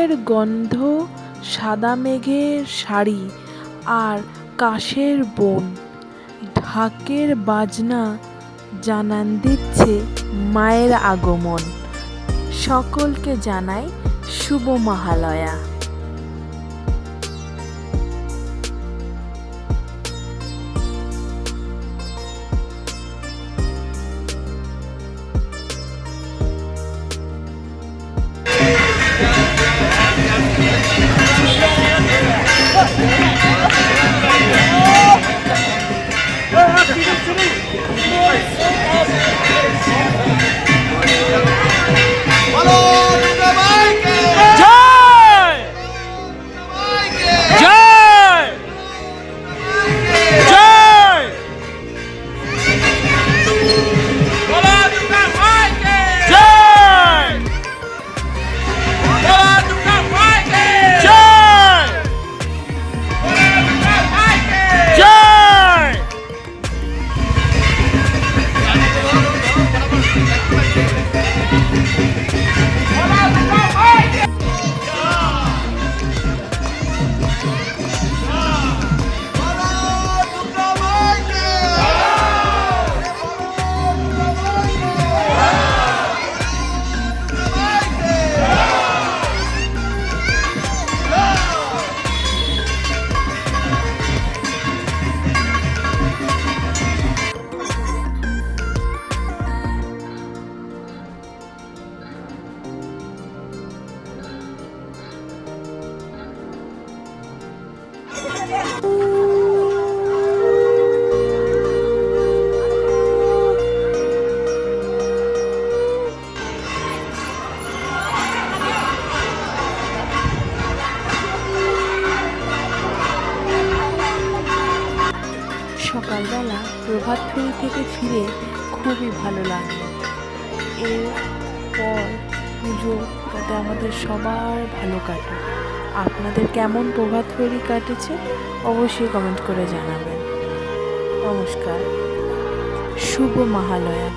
ফুলের গন্ধ, সাদা মেঘের শাড়ি আর কাশের বন, ঢাকের বাজনা জানান দিচ্ছে মায়ের আগমন। সকলকে জানাই শুভ মহালয়া। সকালবেলা প্রভাত ফেরি থেকে ফিরে খুবই ভালো লাগলো। এরপর পুজো যাতে আমাদের সবার ভালো কাটে। আপনাদের কেমন প্রভাত ফেরি কাটেছে অবশ্যই কমেন্ট করে জানাবেন। নমস্কার, শুভ মহালয়া।